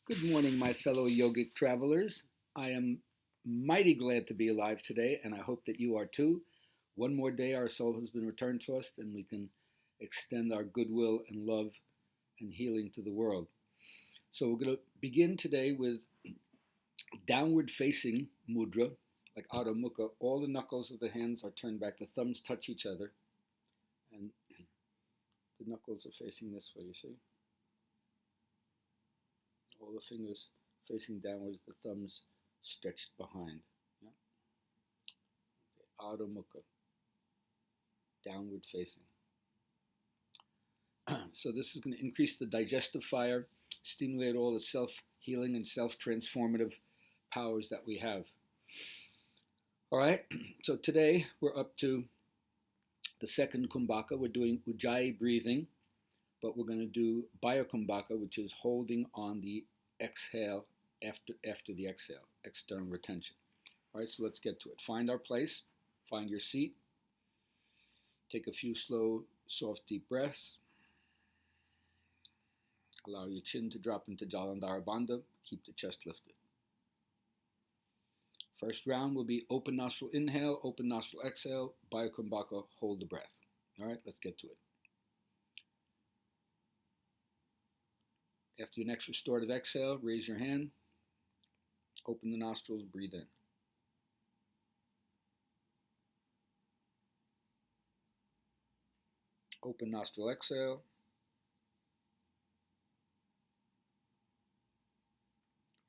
Good morning, my fellow yogic travelers. I am mighty glad to be alive today, and I hope that you are too. One more day our soul has been returned to us, and we can extend our goodwill and love and healing to the world. So we're going to begin today with downward facing mudra, like Adho Mukha. All the knuckles of the hands are turned back, the thumbs touch each other, and the knuckles are facing this way, you see? All the fingers facing downwards, the thumbs stretched behind. Yeah? Adho Mukha, downward facing. So this is going to increase the digestive fire, stimulate all the self-healing and self-transformative powers that we have. All right, so today we're up to the second Kumbhaka. We're doing Ujjayi breathing, but we're going to do Bahya Kumbhaka, which is holding on the exhale after the exhale, external retention. All right, so let's get to it. Find our place, find your seat, take a few slow, soft, deep breaths. Allow your chin to drop into Jalandhara Bandha. Keep the chest lifted. First round will be open nostril inhale, open nostril exhale, Bahya Kumbhaka, hold the breath. All right, let's get to it. After your next restorative exhale, raise your hand, open the nostrils, breathe in. Open nostril exhale.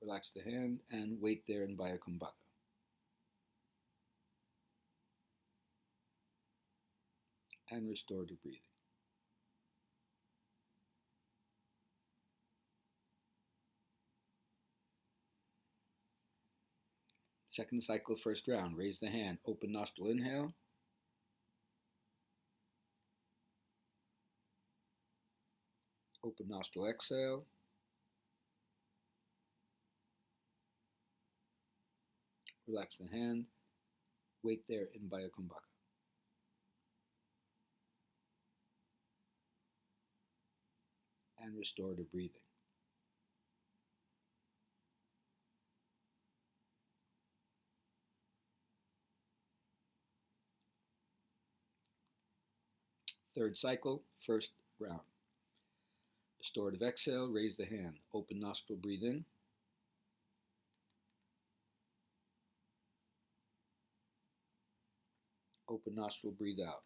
Relax the hand and wait there in Bahya Kumbhaka. And restorative breathing. Second cycle, first round. Raise the hand. Open nostril inhale. Open nostril exhale. Relax the hand. Wait there in Bahya Kumbhaka. And restorative breathing. Third cycle, first round. Restorative exhale, raise the hand. Open nostril, breathe in. Open nostril, breathe out.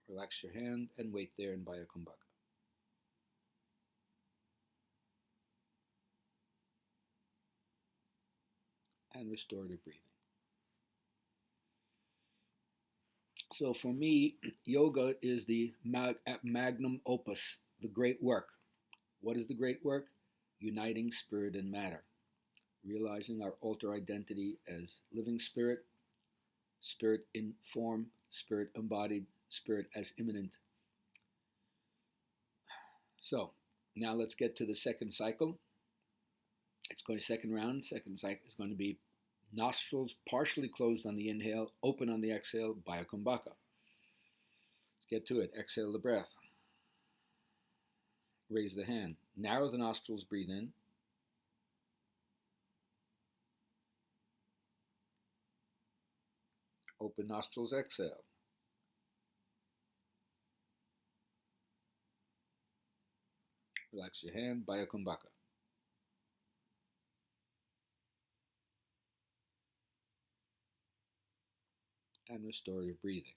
Relax your hand and wait there in Bahya Kumbhaka. And restorative breathing. So for me, yoga is the magnum opus, the great work. What is the great work? Uniting spirit and matter, realizing our alter identity as living spirit, spirit in form, spirit embodied, spirit as immanent. So now let's get to the second cycle. It's going second round. Second cycle is going to be nostrils partially closed on the inhale, open on the exhale, Bahya Kumbhaka. Let's get to it. Exhale the breath. Raise the hand. Narrow the nostrils, breathe in. Open nostrils, exhale. Relax your hand, Bahya Kumbhaka. And restorative breathing.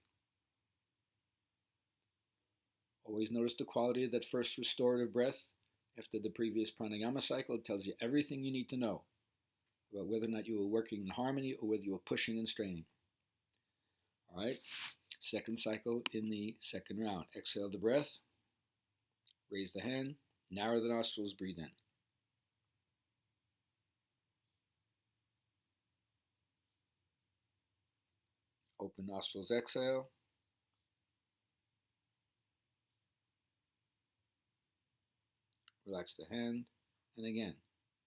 Always notice the quality of that first restorative breath after the previous pranayama cycle. It tells you everything you need to know about whether or not you were working in harmony or whether you were pushing and straining. All right, second cycle in the second round. Exhale the breath, raise the hand, narrow the nostrils, breathe in. Open nostrils, exhale. Relax the hand, and again,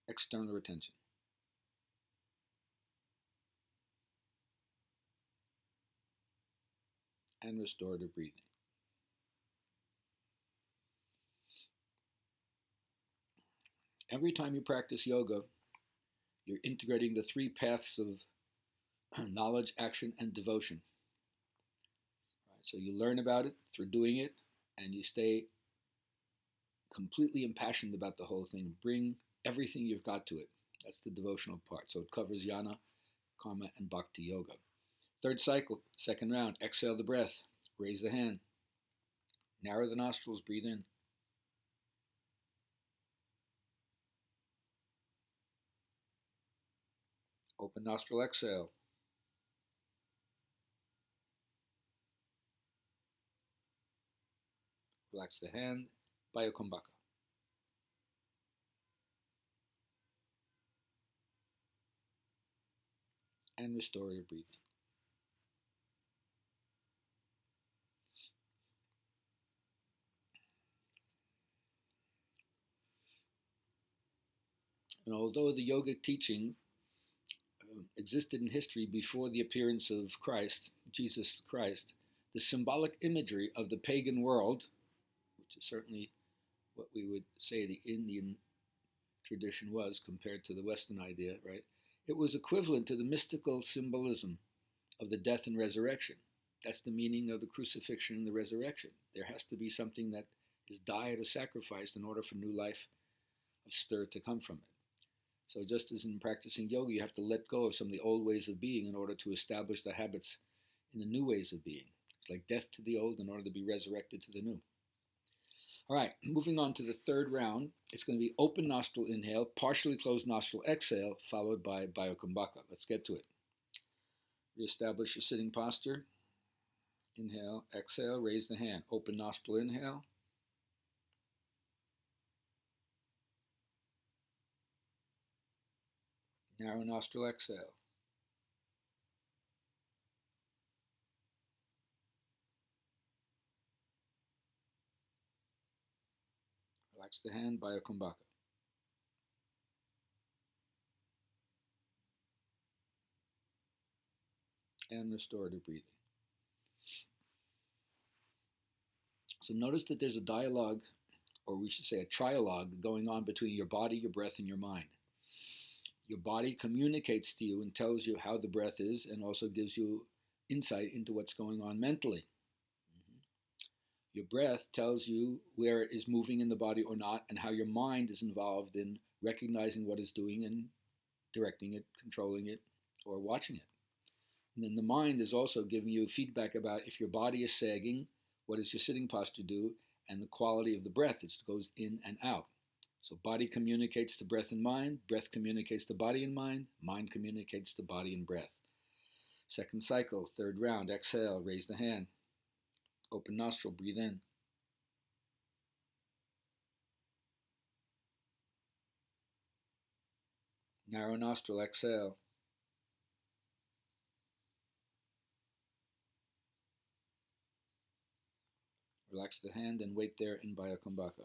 external retention. And restorative breathing. Every time you practice yoga, you're integrating the three paths of knowledge, action, and devotion. Right? So you learn about it through doing it, and you stay completely impassioned about the whole thing. Bring everything you've got to it. That's the devotional part. So it covers jnana, karma, and bhakti yoga. Third cycle, second round. Exhale the breath. Raise the hand. Narrow the nostrils. Breathe in. Open nostril exhale. Relax the hand. Bahya Kumbhaka. And restore your breathing. And although the yogic teaching existed in history before the appearance of Christ, Jesus Christ, the symbolic imagery of the pagan world, which is certainly what we would say the Indian tradition was compared to the Western idea, right? It was equivalent to the mystical symbolism of the death and resurrection. That's the meaning of the crucifixion and the resurrection. There has to be something that is died or sacrificed in order for new life of spirit to come from it. So just as in practicing yoga, you have to let go of some of the old ways of being in order to establish the habits in the new ways of being. It's like death to the old in order to be resurrected to the new. All right, moving on to the third round. It's going to be open nostril inhale, partially closed nostril exhale, followed by Bahya Kumbhaka. Let's get to it. Reestablish your sitting posture. Inhale, exhale, raise the hand. Open nostril inhale. Narrow nostril exhale. Relax the hand, Bahya Kumbhaka. And restorative breathing. So notice that there's a dialogue, or we should say a trialogue, going on between your body, your breath, and your mind. Your body communicates to you and tells you how the breath is and also gives you insight into what's going on mentally. Mhm. Your breath tells you where it is moving in the body or not, and how your mind is involved in recognizing what it's doing and directing it, controlling it, or watching it. And then the mind is also giving you feedback about if your body is sagging, what does your sitting posture do, and the quality of the breath that goes in and out. So body communicates to breath communicates to body and mind communicates to body and breath. Second cycle, third round, exhale, raise the hand. Open nostril, breathe in. Narrow nostril, exhale. Relax the hand and wait there in Bahya Kumbhaka.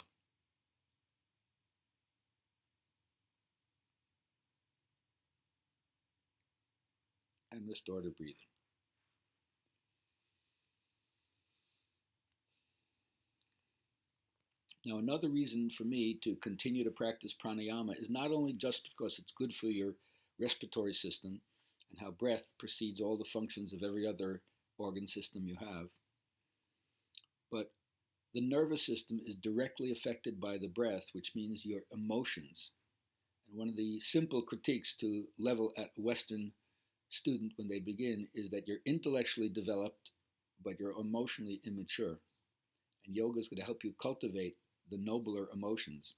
And restorative breathing. Now, another reason for me to continue to practice pranayama is not only just because it's good for your respiratory system and how breath precedes all the functions of every other organ system you have, but the nervous system is directly affected by the breath, which means your emotions. And one of the simple critiques to level at a Western student when they begin is that you're intellectually developed, but you're emotionally immature. And yoga is going to help you cultivate the nobler emotions.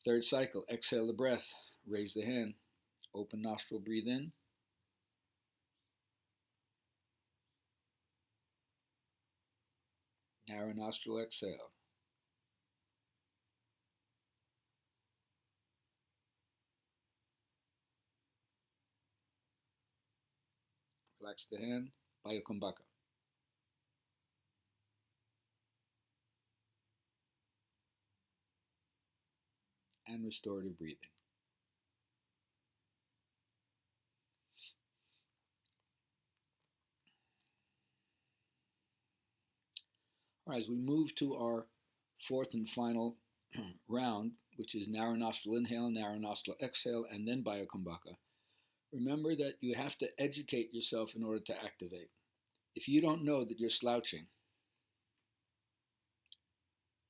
Third cycle, exhale the breath, raise the hand, open nostril, breathe in, narrow nostril, exhale. Relax the hand, Bahya Kumbhaka. And restorative breathing. All right, as we move to our fourth and final round, which is narrow nostril inhale, narrow nostril exhale, and then Bahya Kumbhaka, remember that you have to educate yourself in order to activate. If you don't know that you're slouching,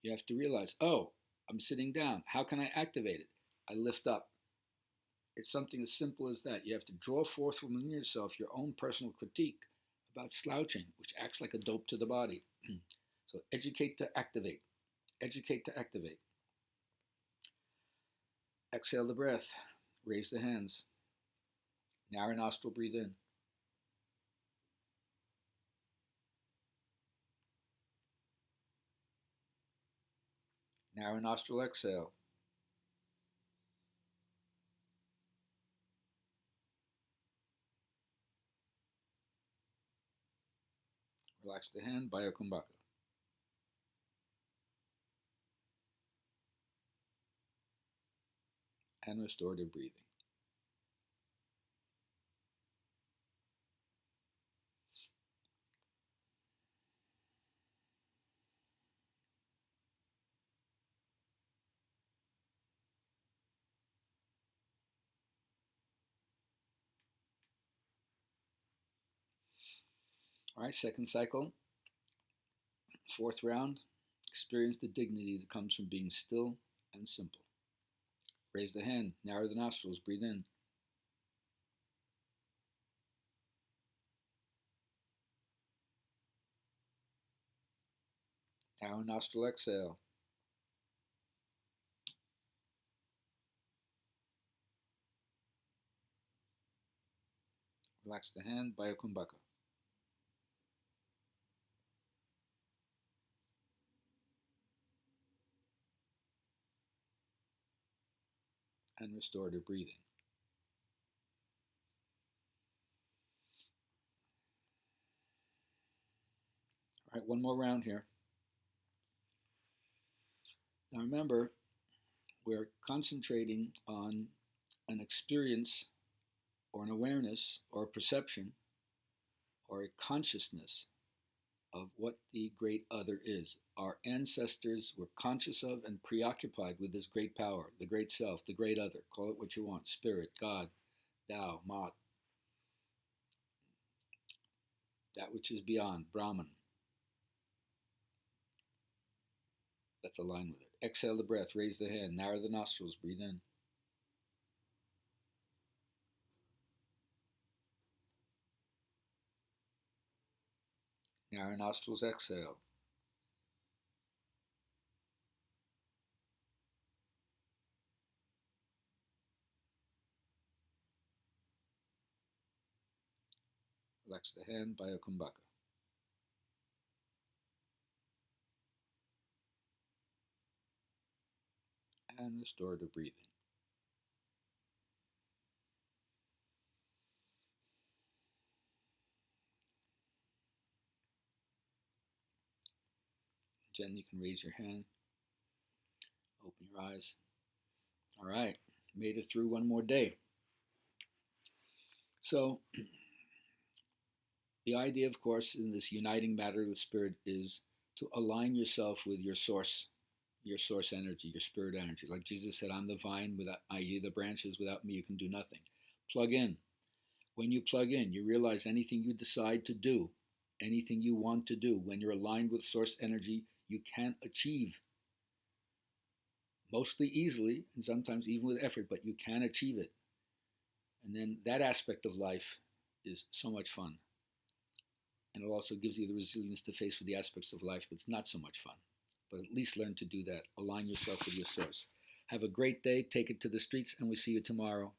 you have to realize, oh, I'm sitting down. How can I activate it? I lift up. It's something as simple as that. You have to draw forth from within yourself your own personal critique about slouching, which acts like a dope to the body. So educate to activate. Educate to activate. Exhale the breath. Raise the hands. Narrow nostril, breathe in. Narrow nostril, exhale. Relax the hand, Bahya Kumbhaka. And restorative breathing. All right, second cycle, fourth round. Experience the dignity that comes from being still and simple. Raise the hand, narrow the nostrils, breathe in. Narrow nostril, exhale. Relax the hand, Bahya Kumbhaka. And restorative breathing. All right, one more round here. Now remember, we're concentrating on an experience or an awareness or a perception or a consciousness of what the great other is. Our ancestors were conscious of and preoccupied with this great power, the great self, the great other. Call it what you want: spirit, God, Tao, Mat, that which is beyond, Brahman. Let's align with it. Exhale the breath, raise the hand, narrow the nostrils, breathe in. Narrow nostrils, exhale. Relax the hand, Bahya Kumbhaka. And restorative breathing. Jen, you can raise your hand, open your eyes. All right, made it through one more day. So, the idea, of course, in this uniting matter with spirit is to align yourself with your source energy, your spirit energy. Like Jesus said, I'm the vine, without i.e. the branches, without me you can do nothing. Plug in. When you plug in, you realize anything you decide to do, anything you want to do, when you're aligned with source energy, you can achieve. Mostly easily, and sometimes even with effort, but you can achieve it. And then that aspect of life is so much fun. And it also gives you the resilience to face with the aspects of life that's not so much fun. But at least learn to do that. Align yourself with your source. Have a great day. Take it to the streets, and we see you tomorrow.